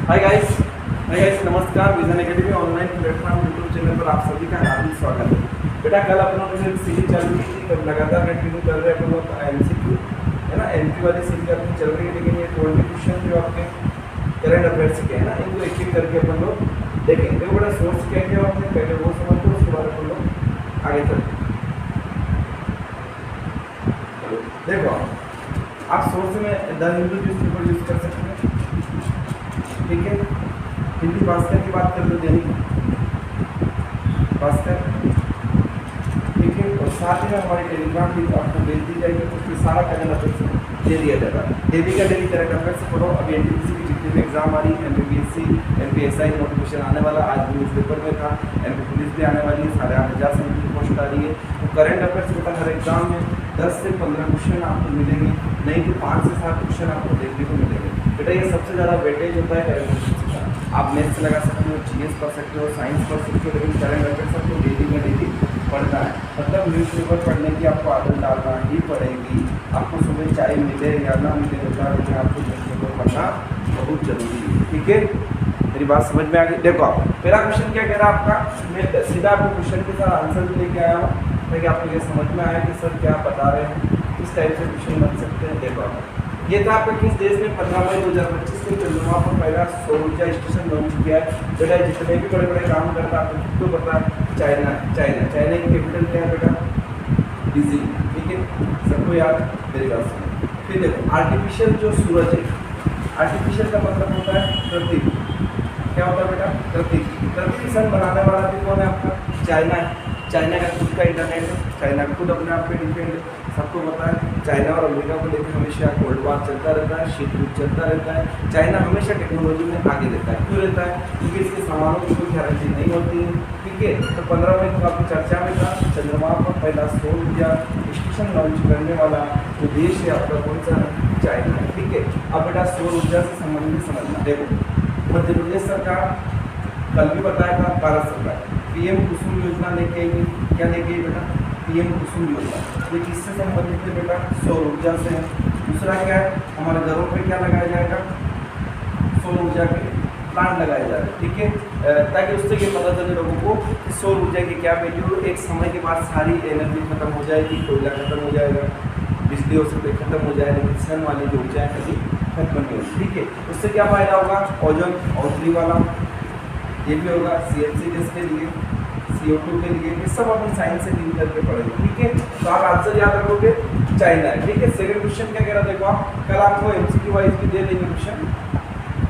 Hi guys नमस्कार। Vision academy online platform YouTube channel पर आप सभी का हार्दिक स्वागत है। बेटा कल अपना जो सीरीज चल रही थी तब लगातार कंटिन्यू कर रहे हैं अपन लोग एमसीक्यू है ना। एमपी वाली सीरीज अपनी चल रही है, लेकिन ये 20 क्वेश्चन जो आपके करंट अफेयर्स के है ना, इनको एक एक करके अपन लोग देखेंगे। देखो बेटा सोर्स क्या क्या आपने पहले वो समझ लो, उसके बाद अपन लोग आगे चलते हैं। देखो आप सोर्स में द हिंदू न्यूज़पेपर यूज कर सकते हैं, ठीक है। हिंदी भास्कर की बात कर लो, दैनिक भास्कर, ठीक है। और साथ ही में हमारी टेलीग्राम भी आपको भेज दी जाएगी, तो उसमें सारा करंट अफेयर्स दे दिया जाएगा। डेली का डेली करंट अफेयर्स पढ़ो। अभी एनटीपीसी की जितनी भी एग्जाम आ रही है, एमपीपीएससी एमपीएसआई नोटिफिकेशन आने वाला, आज न्यूज़पेपर में था। एमपी पुलिस भी आने वाली है, 8,500 से की पोस्ट आ रही है। तो करंट अफेयर्स बेटा हर एग्जाम में 10 से 15 क्वेश्चन आपको मिलेंगे, नहीं तो 5 से 7 क्वेश्चन आपको देखने को मिलेंगे। बेटा ये सबसे ज़्यादा वेटेज होता है करंट अफेयर्स का। आप मैथ्स लगा सकते हो, जीएस पढ़ सकते हो, साइंस पढ़ सकते हो, लेकिन करंट अफेयर्स आपको डेली में डेली पढ़ना है। मतलब न्यूज़पेपर पढ़ने की आपको आदत डालना ही पड़ेगी। आपको सुबह चाय मिले या ना मिले बेटा, लेकिन आपको न्यूज़पेपर पढ़ना बहुत जरूरी है, ठीक है। मेरी बात समझ में आ गई। देखो आप पहला क्वेश्चन क्या कह रहा है आपका, मैं सीधा आपको क्वेश्चन के साथ आंसर भी लेके आया हूँ ताकि आपको ये समझ में आया कि सर क्या बता रहे हैं, किस टाइप से क्वेश्चन बन सकते हैं। देखो आप ये था आपका किस देश में 15 मई 2025 को चंद्रमा पर पहला सौर ऊर्जा स्टेशन लॉन्च किया है। बेटा जितने भी बड़े बड़े काम करता है आपको किसको पता है, चाइना। चाइना की कैपिटल क्या है बेटा, बीजिंग, ठीक है, सबको याद। मेरी बात सुनो। फिर देखो आर्टिफिशियल जो सूरज है, आर्टिफिशियल का मतलब होता है कृत्रिम। क्या होता है बेटा, कृत्रिम। कृत्रिम सन बनाने वाला भी कौन है आपका, चाइना है। चाइना का खुद का इंटरनेट है, चाइना खुद अपने आप पे डिपेंड है, सबको पता है। चाइना और अमेरिका को लेकर हमेशा कोल्ड वार चलता रहता है, शीत युद्ध चलता रहता है। चाइना हमेशा टेक्नोलॉजी में आगे रहता है। क्यों रहता है, क्योंकि इसके सामानों की कोई गारंटी नहीं होती है, ठीक है। तो 15 मई को आपकी चर्चा में था, चंद्रमा पर पहला सौर ऊर्जा स्टेशन लॉन्च करने वाला जो देश है आपका कौन सा है, चाइना है, ठीक है। अब बेटा सौर ऊर्जा से संबंधित समझना। देखो मध्य प्रदेश सरकार कल भी बताया था, भारत सरकार पीएम कुसुम योजना लेके आई। क्या लेके आई बेटा, पीएम कुसुम योजना। ये किससे संबंधित है बेटा, सौर ऊर्जा से। दूसरा क्या है, हमारे घरों पे क्या लगाया जाएगा, सौर ऊर्जा के प्लांट लगाए जा रहे हैं, ठीक है, ताकि उससे ये पता चले लोगों को कि सौर ऊर्जा की क्या वैल्यू। एक समय के बाद सारी एनर्जी खत्म हो जाएगी, कोयला खत्म हो जाएगा, बिजली हो सकती खत्म हो जाएगी, लेकिन सन वाली जो ऊर्जा है कभी खत्म नहीं होगी, ठीक है। उससे क्या फायदा होगा, ओजोन O3 वाला ये भी होगा, CFC गैस के लिए, CO2 के लिए, ये सब अपन साइंस से डील करके पढ़ेंगे, ठीक है। तो आप आंसर याद रखोगे चाइना है, ठीक है। सेकंड क्वेश्चन क्या कह रहा है, देखो आप कल आपको MCQ वाइज भी दे देंगे क्वेश्चन।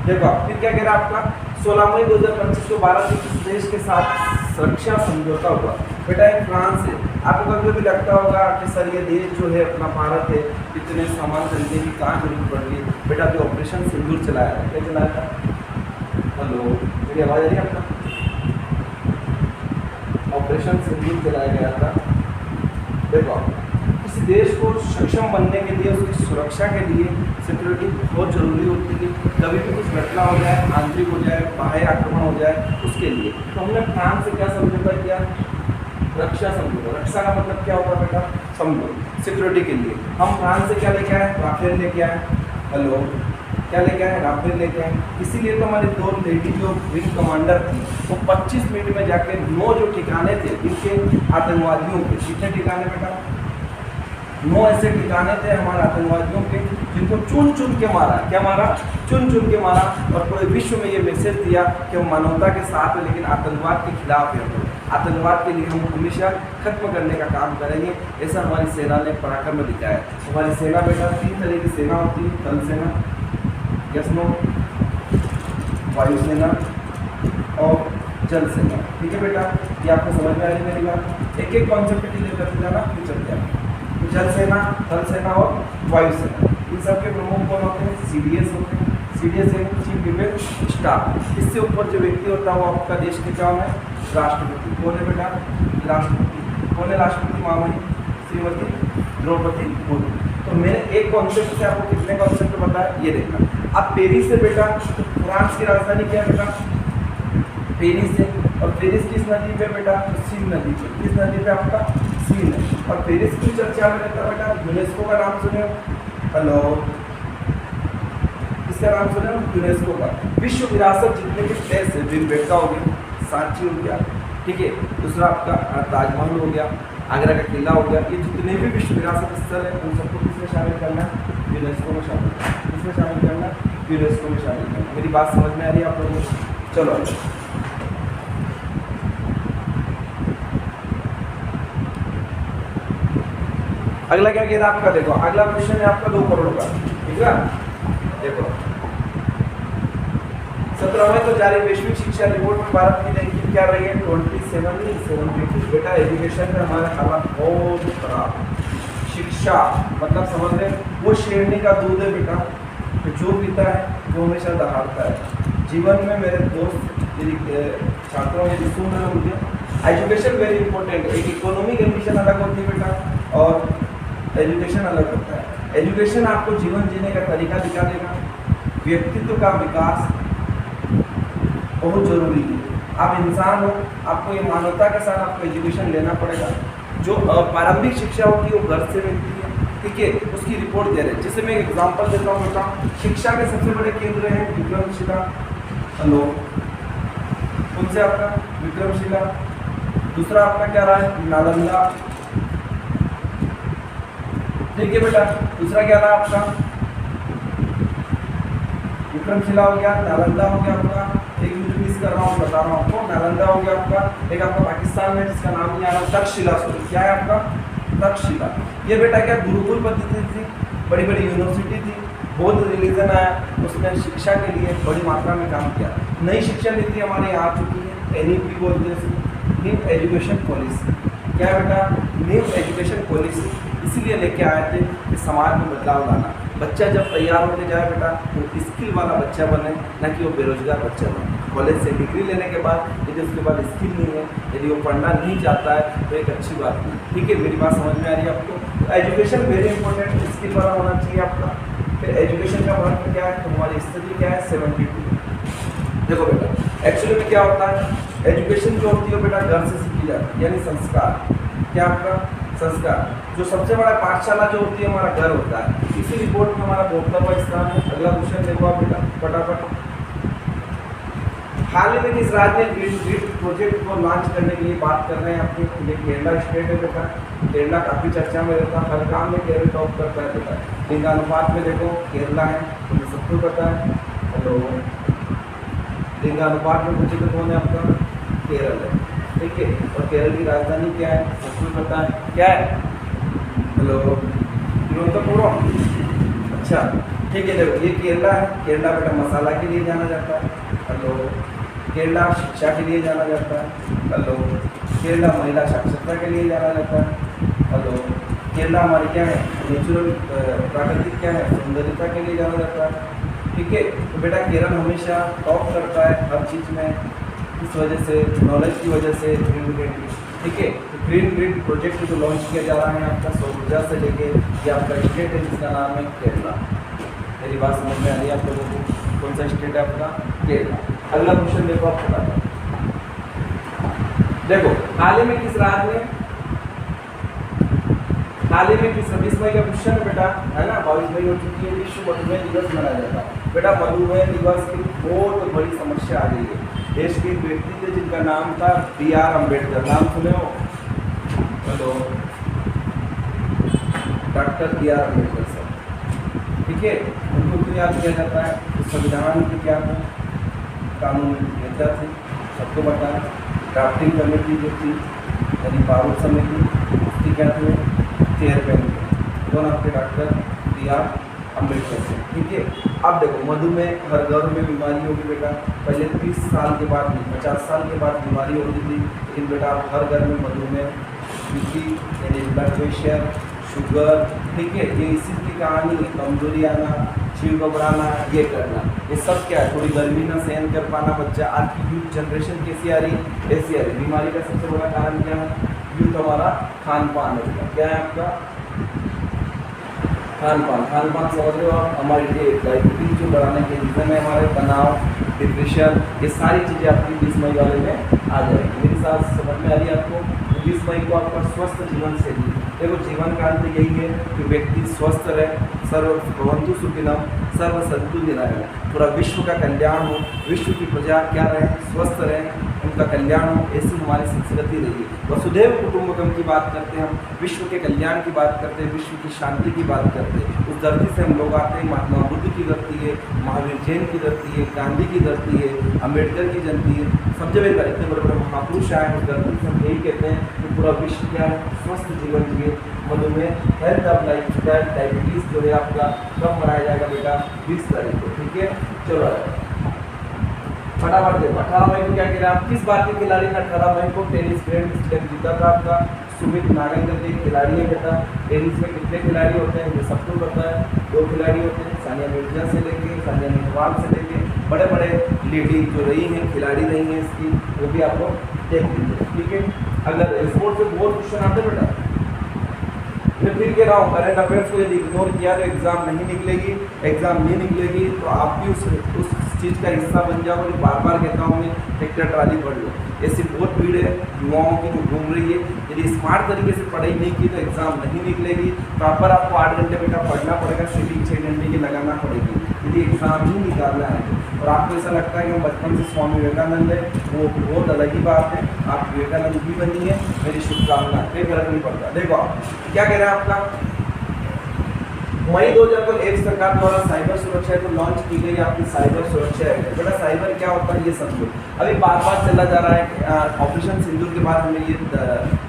देखो आप फिर क्या कह रहा है आपका, 16 मई 2025 को भारत के किस देश के साथ सुरक्षा समझौता हुआ। बेटा एक फ्रांस है। आपको कभी भी लगता होगा कि सर ये देश जो है अपना भारत है, इतने सामान खरीदने की कहाँ जरूरत पड़ रही है। बेटा जो ऑपरेशन सिंदूर चलाया था, क्या चलाया था, हेलो मेरी आवाज़ आ रही है आपका, ऑपरेशन सिंदूर चलाया गया था। देखो किसी देश को सक्षम बनने के लिए, उसकी सुरक्षा के लिए सिक्योरिटी बहुत जरूरी होती है। कभी भी कुछ घटना हो जाए, आंतरिक हो जाए, बाह्य आक्रमण हो जाए, उसके लिए। तो हमने फ्रांस से क्या समझौता किया, रक्षा समझौता। रक्षा का मतलब क्या होता है बेटा, समझो सिक्योरिटी के लिए। हम फ्रांस से क्या लेके आए, राफेल लेके आए। हेलो क्या लेके आए, राफेल लेके आए। इसीलिए तो हमारी 2 लेडी जो विंग कमांडर थी वो 25 मिनट में जाके 9 जो ठिकाने थे इनके आतंकवादियों के, कितने ठिकाने बेटा, 9 ऐसे ठिकाने थे हमारे आतंकवादियों के, जिनको चुन चुन के मारा। क्या मारा, चुन चुन के मारा। और पूरे विश्व में ये मैसेज दिया कि हम मानवता के साथ हैं, लेकिन आतंकवाद के खिलाफ है। आतंकवाद के लिए हम हमेशा खत्म करने का काम करेंगे। ऐसा हमारी सेना ने पराक्रम में दिखाया है। हमारी सेना बेटा 3 तरह की सेना होती है, थल सेना, यस नो, वायुसेना और जल सेना, ठीक है बेटा। ये आपको समझ में आ रही है मेरी बात। एक एक कॉन्सेप्ट क्लियर करते जाना, फिर चलते हैं। जल सेना, थल सेना और वायुसेना, इन सब के प्रमुख कौन होते हैं, CDS होते हैं। CDS है चीफ डिफेंस स्टाफ। इससे ऊपर जो व्यक्ति होता है वो आपका देश के क्या है, राष्ट्रपति। कौन है बेटा, राष्ट्रपति। कौन है राष्ट्रपति, महामहिम श्रीमती द्रौपदी मुर्मू। तो मैंने एक कॉन्सेप्ट से आपको कितने कॉन्सेप्ट बताया, ये देखना। अब पेरिस से बेटा, फ्रांस की राजधानी क्या है बेटा, पेरिस है। और पेरिस किस नदी पे बेटा, सीन नदी पे। किस नदी पे आपका, सीन है। और पेरिस की चर्चा में रहता बेटा, यूनेस्को का नाम सुने, हेलो किसका नाम सुना? यूनेस्को का विश्व विरासत जितने भी प्लेस है, भीमबेटका हो गया, सांची हो गया, ठीक है, दूसरा आपका ताजमहल हो गया, आगरा का किला हो गया, ये जितने भी विश्व विरासत स्थल है उन सबको किसमें शामिल करना है? यूनेस्को में शामिल करना। किसमें शामिल करना? यूनेस्को में शामिल करना। मेरी बात समझ में आ रही है आप लोगों को? चलो अगला क्या कह रहा है आपका? देखो अगला क्वेश्चन है आपका 2 करोड़ का, ठीक है। देखो 17वें को जारी वैश्विक शिक्षा रिपोर्ट में भारत की रैंकिंग क्या रही है? 27 बेटा एजुकेशन में हमारे हालात बहुत खराब। शिक्षा मतलब समझ रहे वो शेरनी का दूध है बेटा, तो जो पीता है वो हमेशा दहाड़ता है। जीवन में मेरे दोस्त छात्रों ने सुन रहे मुझे, एजुकेशन वेरी इंपॉर्टेंट। एक इकोनॉमिक एम्बिशन अलग होती है बेटा और एजुकेशन अलग होता है। एजुकेशन आपको जीवन जीने का तरीका दिखा देगा, व्यक्तित्व का विकास बहुत जरूरी है। आप इंसान हो, आपको ये मानवता के साथ आपको एजुकेशन लेना पड़ेगा। जो प्रारंभिक शिक्षा होती है वो घर से मिलती है, ठीक है, उसकी रिपोर्ट दे रहे हैं। जैसे मैं एग्जांपल देता हूँ बेटा, शिक्षा के सबसे बड़े केंद्र हैं विक्रमशिला, हेलो उनसे आपका विक्रमशिला, दूसरा आपका क्या रहा है? नालंदा, ठीक है बेटा, दूसरा क्या रहा आपका? विक्रमशिला हो गया, नालंदा हो गया आपका, एक मिस कर रहा हूँ, बता रहा हूँ आपको, नालंदा हो गया आपका, एक आपका पाकिस्तान में जिसका नाम नहीं आ रहा, तक्षशिला। क्या है आपका? तक्षशिला। ये बेटा क्या गुरुकुल पद्धति थी, बड़ी बड़ी यूनिवर्सिटी थी, बौद्ध रिलीजन आया, उसने शिक्षा के लिए बड़ी मात्रा में काम किया। नई शिक्षा नीति हमारे यहाँ आ चुकी है, NEP बोलते हैं, न्यू एजुकेशन पॉलिसी। क्या है बेटा? न्यू एजुकेशन पॉलिसी इसीलिए लेके आए थे कि समाज में बदलाव लाना। बच्चा जब तैयार होके जाए बेटा तो स्किल वाला बच्चा बने, ना कि वो बेरोजगार बच्चा बने। कॉलेज से डिग्री लेने के बाद यदि उसके बाद स्किल नहीं है, यदि वो पढ़ना नहीं चाहता है तो एक अच्छी बात नहीं, ठीक है। मेरी बात समझ में आ रही है आपको? तो एजुकेशन वेरी इंपॉर्टेंट, स्किल वाला होना चाहिए आपका। फिर एजुकेशन का महत्व क्या है? तो हमारी स्थिति क्या है? 72। देखो बेटा एक्चुअली में क्या होता है, एजुकेशन जो होती है बेटा घर से सीखी जाती है, यानी संस्कार। क्या आपका? संस्कार। जो सबसे बड़ा पाठशाला जो होती है हमारा घर होता है। इसी रिपोर्ट में हमारा 72वां स्थान है। अगला क्वेश्चन देखो आप बेटा फटाफट। हाल ही में किस राज्य ने ग्रीन ग्रिड प्रोजेक्ट को लॉन्च करने के लिए बात कर रहे हैं आपके? ये केरला स्टेट है बेटा। केरला काफ़ी चर्चा में रहता है, हर काम में केरल टॉप करता है बेटा। लिंगानुपात में देखो केरला है, तुम्हें सबको पता है। हेलो, लिंगानुपात में पूछे तो कौन है आपका? केरल है, ठीक है। और केरल की राजधानी क्या है? सबको पता है, क्या है? हेलो, तिरुवनंतपुरम। अच्छा, ठीक है। देखो ये केरला है। केरला बेटा मसाला के लिए जाना जाता है। हेलो, केरला शिक्षा के लिए जाना जाता है। हेलो, केरला महिला साक्षरता के लिए जाना जाता है। हेलो, केरला हमारी क्या है? नेचुरल प्राकृतिक क्या है? सौंदर्यता के लिए जाना जाता है, ठीक है। तो बेटा केरल हमेशा टॉप करता है हर चीज़ में, इस वजह से, नॉलेज की वजह से, ग्रीन ग्रिड, ठीक है। तो ग्रीन ग्रिड प्रोजेक्ट जो लॉन्च किया जा रहा है आपका सौर ऊर्जा से लेके, ये आपका स्टेट है जिसका नाम है केरला। मेरी बात समझ में आ रही है आप लोगों को? कौन सा स्टेट है आपका? केरला। अगला क्वेश्चन देखो आप फटाफट। देखो हाल ही में किस राज्य ने, हाल ही में किस 20 मई का क्वेश्चन है बेटा, है ना? 22 मई हो चुकी है, विश्व मधुमेह दिवस मनाया जाता है। बेटा मधुमेह दिवस की बहुत बड़ी समस्या आ गई है। देश के एक व्यक्ति थे जिनका नाम था BR अम्बेडकर। नाम सुने हो? Hello, doctor BR Ambedkar sir, ठीक है। उनको क्यों याद किया जाता है? संविधान की क्या था? कानून नेता थे, सबको पता है। ड्राफ्टिंग कमेटी जो थी यानी बारूद समिति, उसकी क्या थे? चेयरमैन थे। कौन आपके? डॉक्टर BR अम्बेडकर से, ठीक है। अब देखो मधुमेह हर घर में बीमारी होगी बेटा। पहले 30 साल के बाद नहीं, 50 साल के बाद बीमारी होती थी, लेकिन बेटा अब हर घर में मधुमेह, BP यानी ब्लड प्रेशर, शुगर, ठीक है। ये इसी की कहानी, कमजोरी आना, जीव घबराना, ये करना, ये सब क्या है? थोड़ी गर्मी ना सहन कर पाना बच्चा। आज की यूथ जनरेशन कैसी आ रही? ऐसी आ रही। बीमारी का सबसे बड़ा कारण क्या है? यूथ हमारा खान पान होगा। क्या है आपका? खान पान। खान पान समझ रहे हो आप? हमारी डायबिटीज जो बढ़ाने के रीज़न है हमारे तनाव, डिप्रेशन, ये सारी चीज़ें आपकी 20 मई वाले में आ जाएगी। मेरी साथ समझ में आ रही है आपको? 20 मई को आपका स्वस्थ जीवन शैली। देखो जीवन काल तो यही है कि व्यक्ति स्वस्थ रहे, सर्व भवन्तु सुखिनः, सर्व संतु दिनाय, पूरा विश्व का कल्याण हो, विश्व की प्रजा क्या रहे, स्वस्थ रहें, उनका कल्याण हो, ऐसी हमारी संस्कृति रही है। वसुधैव कुटुंबकम की बात करते हैं हम, विश्व के कल्याण की बात करते हैं, विश्व की शांति की बात करते हैं। उस धरती से हम लोग आते हैं, महात्मा बुद्ध की धरती है, महावीर जैन की धरती है, गांधी की धरती है, अम्बेडकर की धरती है, सब जगह का इतने बड़े बड़े महापुरुष आए हैं। उस धरती से हम यही कहते हैं कि पूरा विश्व क्या है, स्वस्थ जीवन जिए, मधुमेह, health of life style, diabetes जो है आपका कब मनाया जाएगा बेटा, 20 तारीख को, ठीक है। चलो फटाफट देखो, 18 मई को क्या कह रहे हैं आप, किस बार के खिलाड़ी ने 18 मई को टेनिस ग्रैंड स्लैम जीता था आपका, सुमित नागल एक खिलाड़ी है बेटा। टेनिस में कितने खिलाड़ी होते हैं, ये सबको पता है, 2 खिलाड़ी होते हैं, सानिया मिर्जा से लेके, सानिया नेहवाल से लेके, बड़े बड़े लेडी जो रही हैं, खिलाड़ी रही हैं इसकी, वो भी आपको देख लीजिए, ठीक है। अगर स्पोर्ट्स से बहुत क्वेश्चन आते बेटा, मैं फिर कह रहा हूँ, करंट अफेयर्स को यदि इग्नोर किया तो एग्जाम नहीं निकलेगी, एग्जाम नहीं निकलेगी तो आप भी उस चीज़ का हिस्सा बन जाओगे। बार बार कहता हूँ मैं, ट्रैक्टर ट्राली पढ़ लो, ऐसी बहुत भीड़ है युवाओं की जो घूम रही है। यदि स्मार्ट तरीके से पढ़ाई नहीं की तो एग्जाम नहीं निकलेगी। प्रॉपर आपको 8 घंटे बेटा पढ़ना पड़ेगा, सीटिंग 6 घंटे की लगाना पड़ेगी यदि एग्जाम ही निकालना है। और आपको ऐसा लगता है कि हम बचपन से स्वामी विवेकानंद है, वो बहुत अलग ही बात है, आप विवेकानंद भी बनिए, मेरी शुभकामना, कोई फर्क नहीं पड़ता। देखो आप क्या कह रहे हैं, आपका मई 2000 को एक सरकार द्वारा साइबर सुरक्षा को लॉन्च की गई आपकी साइबर सुरक्षा है। बेटा साइबर क्या होता है ये समझो। अभी बार बार चला जा रहा है, ऑपरेशन सिंदूर के बाद हमें ये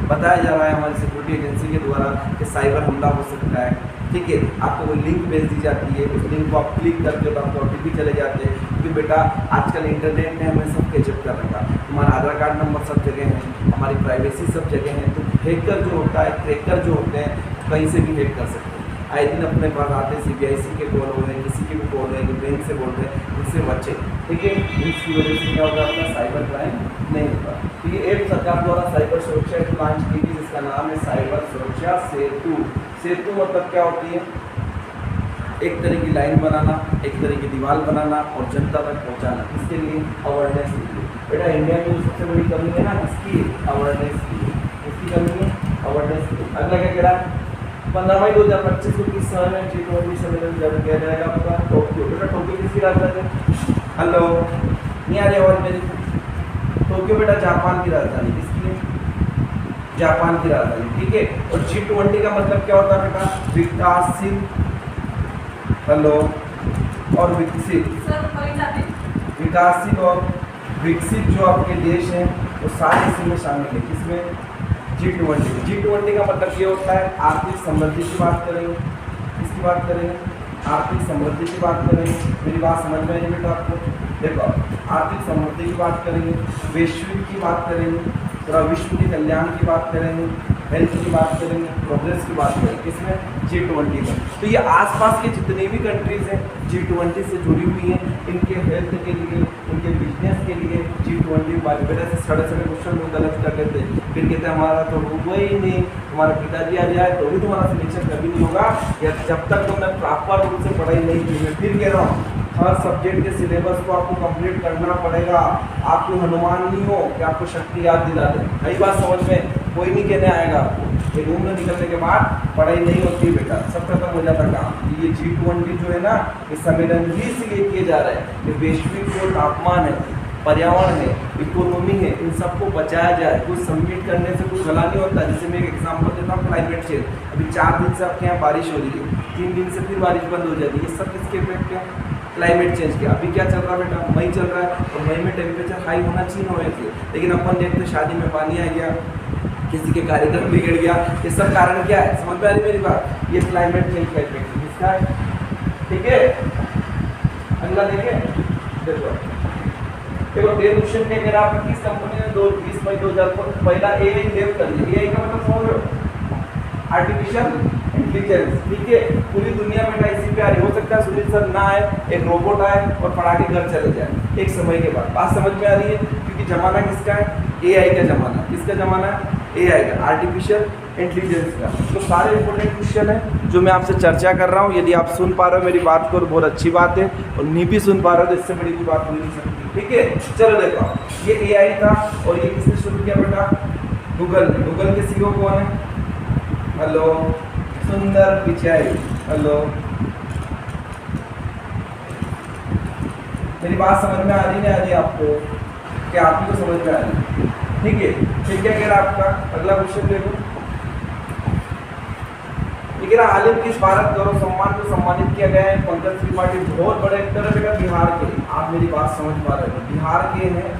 बताया जा रहा है हमारी सिक्योरिटी एजेंसी के द्वारा कि साइबर हमला हो सकता है, ठीक है। आपको कोई लिंक भेज दी जाती है, उस लिंक को आप क्लिक करते हो तो आपको OTP चले जाते हैं, क्योंकि बेटा आजकल इंटरनेट ने हमें सब कैचअप कर रखा, हमारा आधार कार्ड नंबर सब जगह है, हमारी प्राइवेसी सब जगह है। तो हैकर जो होता है, क्रैकर जो होते हैं, कहीं से भी हैक कर सकते हैं। आए दिन अपने पास आते, CBIC के कॉल हो रहे हैं, किसी के भी कॉल रहे हैं, बैंक से बोल रहे हैं, उनसे बचे, ठीक है। इसकी वजह से क्या होगा, अपना साइबर क्राइम नहीं होगा। तो ये एक सरकार द्वारा साइबर सुरक्षा एक लॉन्च की थी जिसका नाम है साइबर सुरक्षा सेतु। सेतु मतलब क्या होती है, एक तरह की लाइन बनाना, एक तरह की दीवार बनाना और जनता तक पहुंचाना। इसके लिए अवेयरनेस के लिए बेटा इंडिया में जो सबसे बड़ी कमी है ना, इसकी अवेयरनेस की, इसकी कमी है अवेयरनेस की। अगला क्या कह रहा है, 15 मई 2025 को किस शहर में G20 सम्मेलन जारी किया जाएगा आपका, टोक्यो। बेटा टोक्यो किसकी राजधानी है, हेलो नहीं आ रही आवाज मेरी, टोक्यो बेटा जापान की राजधानी, किसकी है, जापान की राजधानी, ठीक है। और G20 का मतलब क्या होता है बेटा, विकासशील, हेलो, और विकसित, विकासशील और विकसित जो आपके देश हैं वो सारे इसमें शामिल है। किसमें, G20 का मतलब ये होता है आर्थिक समृद्धि की बात करेंगे, किसकी बात करेंगे, आर्थिक समृद्धि की बात करेंगे। मेरी बात समझ में आई बेटा आपको, देखो आर्थिक समृद्धि की बात करेंगे, वैश्विक की बात करेंगे, पूरा विश्व के कल्याण की बात करेंगे, हेल्थ की बात करेंगे, प्रोग्रेस की बात करेंगे, किसमें, G20 में। तो ये आसपास के जितनी भी कंट्रीज हैं G20 से जुड़ी हुई हैं, इनके हेल्थ के लिए, इनके बिजनेस के लिए G20 बात। बेटा से साढ़े क्वेश्चन लोग गलत कर लेते हैं, फिर कहते हैं हमारा तो हुआ ही नहीं, हमारा पिताजी आ जाए तो भी तुम्हारा सिलेक्शन कभी नहीं होगा, या जब तक तुमने प्रॉपर रूप से पढ़ाई नहीं की। मैं फिर कह रहा हूँ, हर सब्जेक्ट के सिलेबस को आपको कंप्लीट करना पड़ेगा। आपको हनुमान नहीं हो कि आपको शक्ति याद दिला दे, नई बात समझ में कोई नहीं कहने आएगा आपको। ये रूम में निकलने के बाद पढ़ाई नहीं होती बेटा, सब खत्म हो जाता काम। ये G20 जो है ना, ये सम्मेलन ही इसलिए किए जा रहे हैं, ये वैश्विक जो तापमान है, पर्यावरण है, इकोनॉमी है, इन सबको बचाया जाए। कुछ सबमिट करने से कुछ भला नहीं होता। जैसे मैं एक एग्जाम्पल देता हूँ, क्लाइमेट चेंज। अभी 4 दिन से आपके यहाँ बारिश हो रही है, 3 दिन से फिर बारिश बंद हो जाती है, ये सब किसके इफेक्ट है, क्लाइमेट चेंज के। अभी क्या चल रहा है बेटा, मई चल रहा है, और मई में टेम्परेचर हाई होना चाहिए होने थे, लेकिन अपन देखते शादी में पानी आ गया, किसी के कार्यक्रम बिगड़ गया। ये सब कारण क्या है, समझ में आ रही मेरी बात, ये क्लाइमेट चेंज का इफेक्ट किसका है, ठीक है। अगला देखें, देखो क्वेश्चन के अगर आप किस कंपनी ने 20 मई 2000 को पहला AI डेव कर लिया। AI का मतलब समझ लो, आर्टिफिशियल इंटेलिजेंस, ठीक है। पूरी दुनिया में इसी पे आ रही, हो सकता है सुनील सर ना आए, एक रोबोट आए और पढ़ा के घर चले जाए एक समय के बाद। बात समझ में आ रही है, क्योंकि जमाना किसका है, AI का जमाना। किसका जमाना है, AI का, आर्टिफिशियल इंटेलिजेंस का। तो सारे इंपॉर्टेंट क्वेश्चन है जो मैं आपसे चर्चा कर रहा हूँ। यदि आप सुन पा रहे हो मेरी बात को, बहुत अच्छी बात है, और नहीं भी सुन पा रहे हो तो इससे बड़ी कोई बात हो नहीं सकती, ठीक है। चलो देखो, ये AI था, और ये किसने शुरू किया बेटा, गूगल ने। गूगल के CEO कौन है, हेलो, सुंदर पिचाई, हेलो, मेरी बात समझ में आ रही नहीं आ रही आपको? क्या आप ही को समझ में आ रही है? ठीक है, फिर क्या कह रहा है आपका अगला क्वेश्चन देखो। ये कह रहा आलिम किस भारत गौरव सम्मान को सम्मानित किया गया है? पंकज त्रिपाठी बहुत बड़े एक्टर है बेटा, बिहार के। आप मेरी बात समझ पा रहे हो? बिहार के हैं,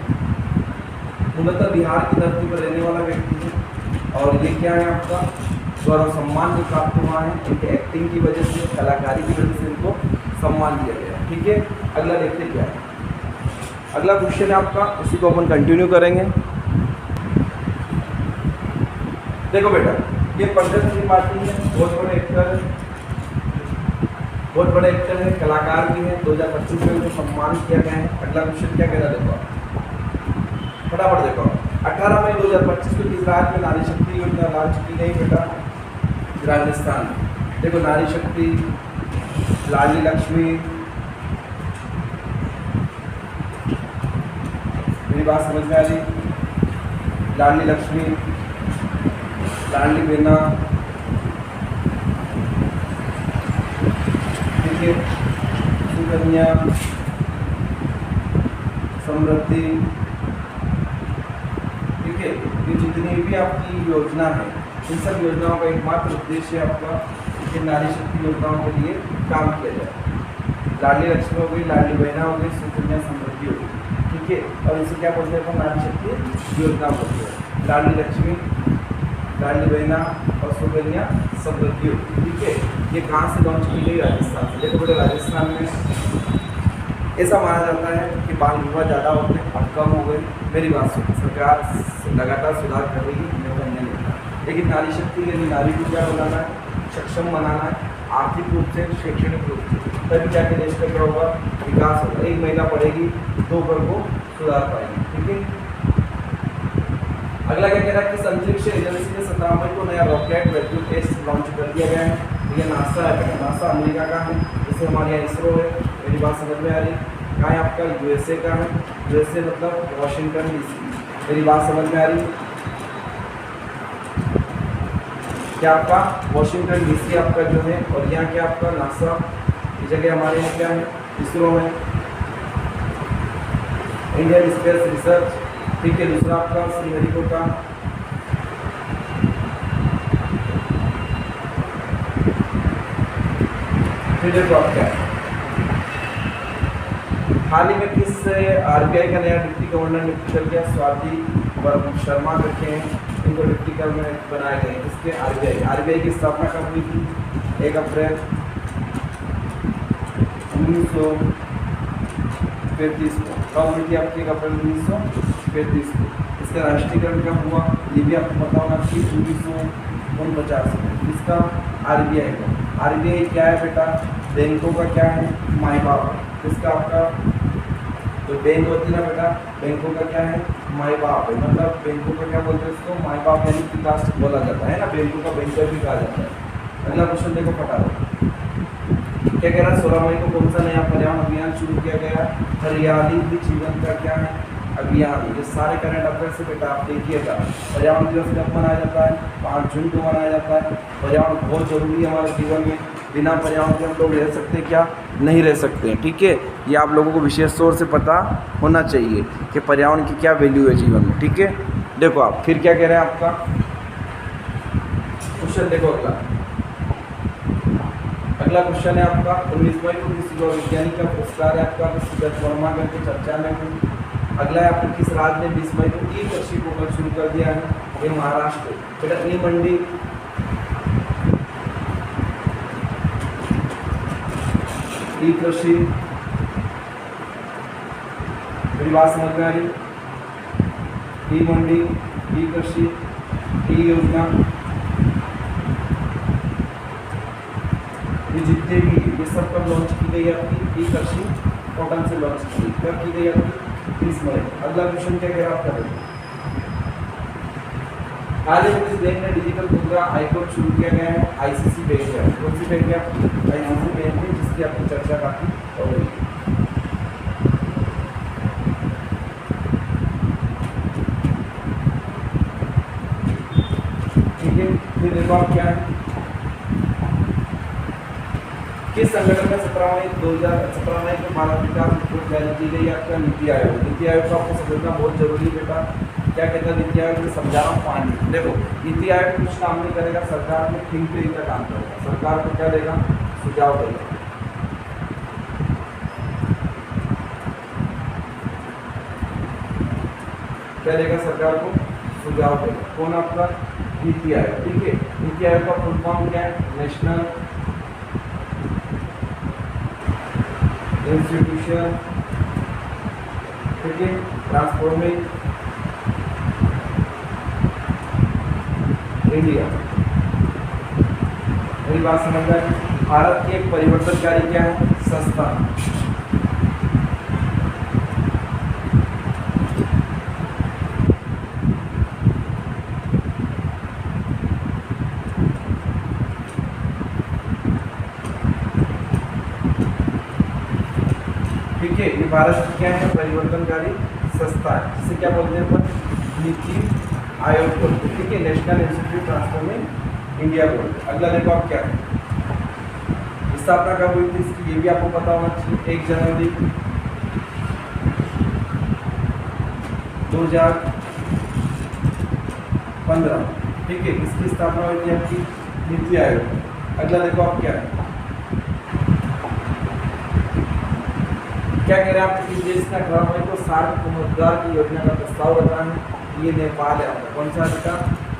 मूलतः बिहार की धरती पर रहने वाला व्यक्ति है। और ये क्या है आपका गौरव सम्मान जो प्राप्त हुआ है इनके एक्टिंग की वजह से, कलाकारी की वजह से इनको सम्मान दिया गया। ठीक है, अगला देखते क्या है। अगला क्वेश्चन है आपका, उसी को अपन कंटिन्यू करेंगे। देखो बेटा, ये पंकज त्रिपाठी है, बहुत बड़े एक्टर है, बहुत बड़े एक्टर है, कलाकार भी है। 2025 में उनको सम्मानित किया गया है। अगला क्वेश्चन क्या कह रहा है देखो, फटाफट देखो। 18 मई 2025 को किस राज्य में नारी शक्ति योजना लॉन्च की गई बेटा? राजस्थान। देखो नारी शक्ति, लाडली लक्ष्मी, मेरी बात समझ में आ रही? लाडली लक्ष्मी, लाडली बहना, ठीक है, सुकन्या समृद्धि, ठीक है। ये जितनी भी आपकी योजना है इन सब योजनाओं का एकमात्र उद्देश्य है आपका कि नारी शक्ति योजनाओं के लिए काम किया जाए। लाडली लक्ष्मी हो गई, लाडली बहना हो गई, सुकन्या समृद्धि हो गई, ठीक है। और इसे क्या बोलते हैं? नारी शक्ति योजना बोलते हैं। लाडली लक्ष्मी, लाडली बहना और सुकन्या समृद्धि हो गई, ठीक है। ये कहाँ से लॉन्च की गई? राजस्थान से। देखो बेटे, राजस्थान में ऐसा माना जाता है कि बाल विवाह ज़्यादा होते हैं, अब कम हो गए। मेरी बात सुनो, सरकार लगातार सुधार कर रही है, मैं बनने नहीं था, लेकिन नारी शक्ति के लिए नारी को क्या बनाना है? सक्षम बनाना है, आर्थिक रूप से, शैक्षणिक रूप से, तभी जाके देश का क्या होगा? विकास होगा। एक महिला पढ़ेगी तो वर्ग को सुधार पाएगी, ठीक है। अगला क्या कह रहा है कि अंतरिक्ष एजेंसी ने 17 मई को नया रॉकेट वैल्यू टेस्ट लॉन्च कर दिया गया है। ये नासा है, नासा अमेरिका का है, जैसे हमारे यहाँ इसरो है। मेरी बात समझ में आ रही? कहाँ है आपका? यूएसए का है। यूएसए मतलब वॉशिंगटन डीसी। मेरी बात समझ में आ रही? क्या आपका वॉशिंगटन डीसी आपका जो है, और यहाँ क्या आपका नासा की जगह हमारे यहाँ क्या है? इसरो है, इंडियन स्पेस रिसर्च, ठीक है। दूसरा आपका श्रीहरिकोटा, फिर देखो आप क्या है, हाल ही में किस आरबीआई का नया डिप्टी गवर्नर नियुक्त कर दिया? स्वाति शर्मा रखे हैं, इनको डिप्टी गवर्नर बनाए गए। किसके? आरबीआई की स्थापना कब हुई थी? 1 अप्रैल 1935 को। कब हुई थी आपकी? 1 अप्रैल 1935 को। इसका राष्ट्रीयकरण कब हुआ? ये भी आपको पता होना चाहिए, 1949 में। इसका आरबीआई का। आरबीआई क्या है बेटा? बैंकों का क्या है? माई बाप है। इसका आपका जो बैंक होती है ना बेटा, बैंकों का क्या है? माई बाप है। मतलब बैंकों का क्या बोलते हैं इसको? माई बाप, यानी पिता बोला जाता है ना, बैंकों का बैंकर भी कहा जाता है। अगला क्वेश्चन देखो फटाफट, क्या कह रहा है? 16 मई को कौन सा नया पर्यावरण अभियान शुरू किया गया? हरियाली भी जीवन का क्या है? अभियान। ये सारे करंट अफेयर से बेटा आप देखिएगा। पर्यावरण दिवस कब मनाया जाता है? 5 जून को मनाया जाता है। पर्यावरण बहुत जरूरी है हमारे जीवन में, बिना पर्यावरण के हम लोग रह सकते हैं क्या? नहीं रह सकते हैं, ठीक है। ये आप लोगों को विशेष तौर से पता होना चाहिए कि पर्यावरण की क्या वैल्यू है जीवन में, ठीक है। देखो आप फिर क्या कह रहे हैं आपका क्वेश्चन देखो अगला क्वेश्चन है आपका 19 मई को किस युवा वैज्ञानिक का पुरस्कार है आपका? सिद्धार्थ वर्मा करके चर्चा में है। अगला है आपको किस राज्य ने 20 मई को ई कृषि पोर्टल शुरू कर दिया है? ये महाराष्ट्र। बेटा ई मंडी, ई कृषि, मेरी बात समझ में आ रही? ई मंडी, ई कृषि, ई योजना, ये जितने भी ये सब कब लॉन्च की गई आपकी? ई कृषि पोर्टल से लॉन्च की गई। कब की गई आपकी? 20 मई। अगला क्वेश्चन क्या कह रहा है आपका? हाल ही में इस बैंक ने डिजिटल मुद्रा आईकोन शुरू किया गया है। आईसीसी बैंक है। कौन सी बैंक है आपकी? आईसीसी बैंक है, जिसकी आपकी चर्चा काफी हो रही है। ठीक है, फिर देखो आप क्या है, किस संगठन में 17 मई 2017 मई को मानव विकास रिपोर्ट जारी की गई? आपका नीति आयोग। नीति आयोग को आपको समझना बहुत जरूरी है बेटा। क्या कहता है नीति आयोग? समझा रहा हूँ पानी। देखो नीति आयोग कुछ काम नहीं करेगा, सरकार में थिंक टैंक का काम करेगा। सरकार को क्या देगा? सुझाव देगा। क्या देगा? सरकार को सुझाव देगा। कौन? आपका नीति आयोग। ठीक है, नीति आयोग का फुल फॉर्म क्या है? नेशनल इंस्टीट्यूशन, ठीक है, ट्रांसफॉर्मिंग इंडिया। मेरी बात समझ में आई? भारत की एक परिवर्तनकारी क्या है? संस्था। ठीक है, ये भारत की क्या है? परिवर्तनकारी संस्था है, जिसे क्या बोलते हैं? नीति आयोग बोलते हैं। ठीक है, नेशनल इंस्टीट्यूट ट्रांसफॉर्मिंग इंडिया बोलते हैं। अगला देखो आप क्या है, स्थापना कब हुई थी इसकी? ये भी आपको पता होना चाहिए। 1 जनवरी 2015। ठीक है, इसकी स्थापना हुई थी आपकी नीति आयोग। अगला देखो आप क्या है, क्या कह रहे हैं आप? किस देश का 18 मई को सार्वभौमोद्धार की योजना का प्रस्ताव रखा है? ये नेपाल है आपका। कौन सा बेटा?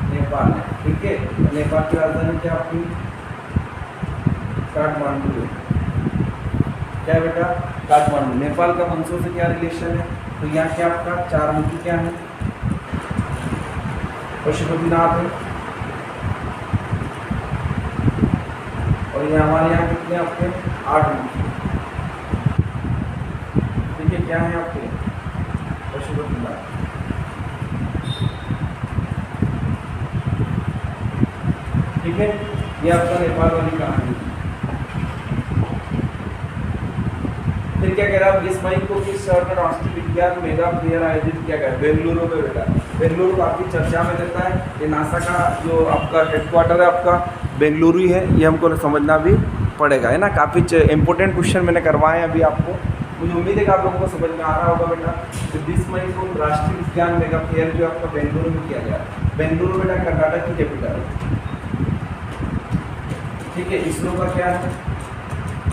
नेपाल है। ठीक है, नेपाल की राजधानी क्या आपकी? काठमांडू है। क्या बेटा? काठमांडू। नेपाल का वंशों से क्या रिलेशन है? तो यहाँ क्या आपका 4 मुखी क्या है? पशुपतिनाथ है। और यहाँ हमारे यहाँ कितने आपके? 8 मुखी। ठीक है, क्या है आपके? पशुपतिनाथ। ठीक है, ये आपका नेपाल वाली कहानी। फिर क्या कह रहा है? 20 मई को किस शहर में राष्ट्रीय विज्ञान मेगा फेयर आयोजित किया गया? बेंगलुरु में बेटा। बेंगलुरु काफी चर्चा में रहता है। ये नासा का जो आपका हेडक्वार्टर है आपका बेंगलुरु ही है। ये हमको समझना भी पड़ेगा, है ना। काफ़ी इंपॉर्टेंट क्वेश्चन मैंने करवाए हैं अभी आपको। मुझे उम्मीद है कि आप लोगों को समझ में आ रहा होगा बेटा। तो 20 मई को राष्ट्रीय विज्ञान मेगा फेयर जो आपका बेंगलुरु में किया गया। बेंगलुरु बेटा कर्नाटक की कैपिटल है। ठीक है, इसरो का क्या है?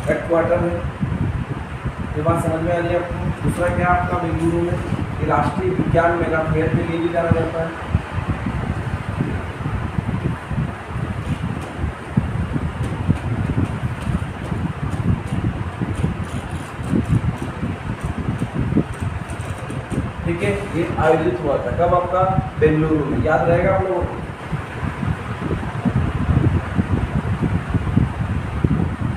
हेडक्वार्टर है। ये बात समझ में आ रही है आपको? दूसरा क्या आपका बेंगलुरु में ये राष्ट्रीय विज्ञान मेगा फेयर के लिए भी जाना जाता है। ठीक है, ये आयोजित हुआ था कब? आपका बेंगलुरु में। याद रहेगा आप लोगों को?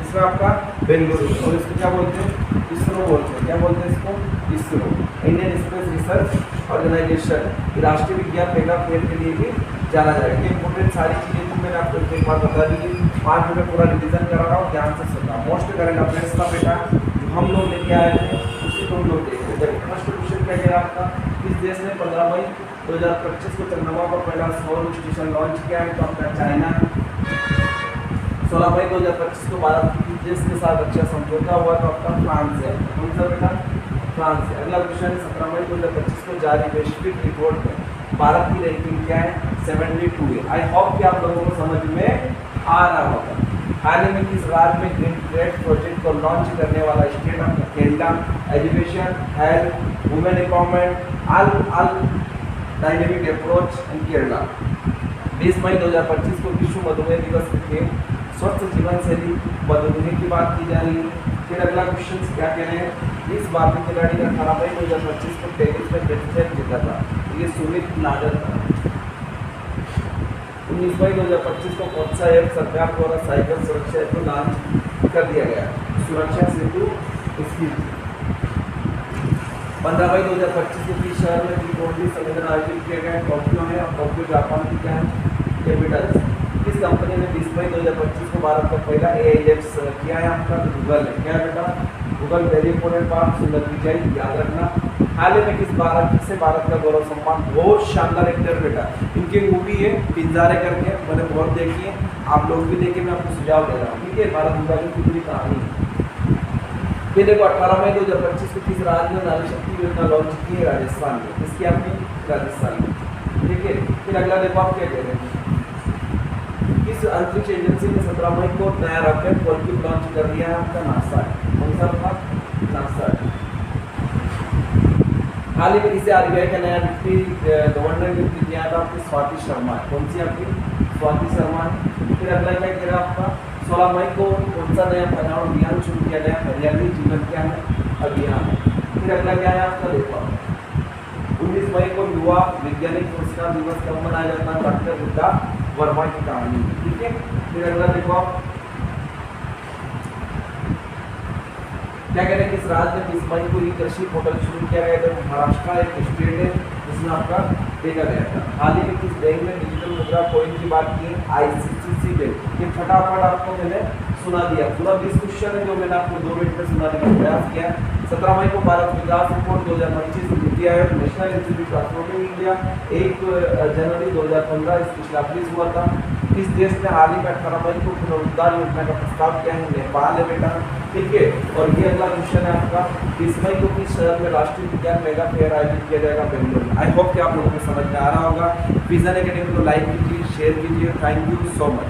इसमें आपका बेंगलुरु। और इसको क्या बोलते हैं? इसरो बोलते हैं। क्या बोलते हैं इसको? ISRO, Indian space research organisation. राष्ट्रीय विज्ञान मेगा फेयर के लिए भी जाना जाएगा। इंपोर्टेंट सारी चीजें थी, मैंने आपको एक बार बता दी। 5 मिनट पूरा रिविजन करा रहा हूँ, ध्यान से सुनना। मोस्ट करंट अफेयर्स का बेटा जो हम लोग लेके आए थे उसी को हम लोग देख रहे थे। फर्स्ट क्वेश्चन क्या कह रहा है आपका? किस देश ने 15 मई 2025 को चंद्रमा पर पहला सौर स्टेशन लॉन्च किया है? तो आपका चाइना। 16 मई 2025 को भारत की देश के साथ रक्षा समझौता हुआ, तो आपका फ्रांस है। कौन सा बेटा? फ्रांस है। अगला क्वेश्चन है 17 मई 2025 को जारी वैश्विक रिपोर्ट में भारत की रैंकिंग क्या है? 72 है। आई होप कि आप लोगों को समझ में आ रहा होगा। हाल ही में किस राज्य में ग्रीन ग्रेड प्रोजेक्ट को लॉन्च करने वाला state of Kerala? Education, health, women empowerment, all dynamic approach in Kerala. 20 मई 2025 को विश्व मधुमेह दिवस के स्वस्थ जीवन शैली मधुमेह की बात की जा रही है। फिर अगला क्वेश्चन क्या कह रहे हैं? इस भारतीय खिलाड़ी का 18 मई 2025 को टेनिस में ग्रैंड जीता था। ये सुमित नागल था। 19 मई 2025 को कौन सा ऐप सरकार द्वारा साइकिल सुरक्षा हेतु लॉन्च कर दिया गया? सुरक्षा सेतु स्कीम। 15 मई 2025 को किस शहर में T20 सम्मेलन आयोजित किया गया? टोक्यो है। और टोक्यो जापान की क्या है? कैपिटल। किस कंपनी ने 20 मई 2025 को भारत का पहला AIX किया है? आपका गूगल है। क्या बेटा? गूगल वेरी इंपॉर्टेंट पार्ट, सुंदर पिचाई याद रखना। हाल ही में किसे भारत का गौरव सम्मान, बहुत शानदार एक्टर बेटा, इनकी मूवी है पिंजारे करके, मैंने बहुत देखी है, आप लोग भी देखिए, मैं आपको सुझाव दे रहा हूँ, ठीक है। भारत विभाजन की पूरी कहानी। फिर देखो 18 मई 2025 को किस राज्य में नारी शक्ति योजना लॉन्च की है, राजस्थान में, इसकी आपकी राजस्थान में, ठीक है। फिर अगला देखो आप क्या कह रहे हैं, किस अंतरिक्ष एजेंसी ने 17 मई को नया रॉकेट वोल्किप लॉन्च कर दिया है, आपका नासा है, कौन सा था, नासा है। हाल ही में किसे आरबीआई का नया डिप्टी गवर्नर नियुक्त किया था, आपकी स्वाति शर्मा है, कौन सी आपकी स्वाति शर्मा है। फिर अगला क्या कह रहा है आपका, 16 मई को कौन सा नया पर्यावरण अभियान शुरू किया गया, हरियाली जीवन क्या है अभियान है। फिर अगला क्या है आपका देखो, 19 मई को युवा वैज्ञानिक पुरस्कार दिवस कब मनाया जाता है, डॉक्टर बुद्धा वर्मा की कहानी, ठीक है। फिर अगला देखो आप क्या कह रहे हैं, किस राज्य में 20 मई को ई कृषि पोर्टल शुरू किया गया था, महाराष्ट्र का एक स्टेट है जिसमें आपका देखा गया था। हाल ही में किस बैंक में डिजिटल मुद्रा कॉइन की बात की, आईसीआईसीआई बैंक, ये फटाफट आपको मैंने सुना दिया, पूरा 20 क्वेश्चन है जो मैंने आपको 2 मिनट में सुनाने का प्रयास किया। 17 मई को भारत विकास report 2025 NITI Aayog national institute of transporting India 1 जनवरी 2015 इसकी स्टैब्लिश हुआ था। किस देश ने हाल ही में 18 मई को पुनरुद्धार योजना का प्रस्ताव किया है, नेपाल है बेटा, ठीक है। और ये अगला क्वेश्चन है आपका, 20 मई को किस शहर में राष्ट्रीय विज्ञान मेगा फेयर आयोजित किया जाएगा, बेंगलुरु में। आई होप कि आप लोगों को समझ में आ रहा होगा। विजन एकेडमी को लाइक कीजिए, शेयर कीजिए, थैंक यू सो मच।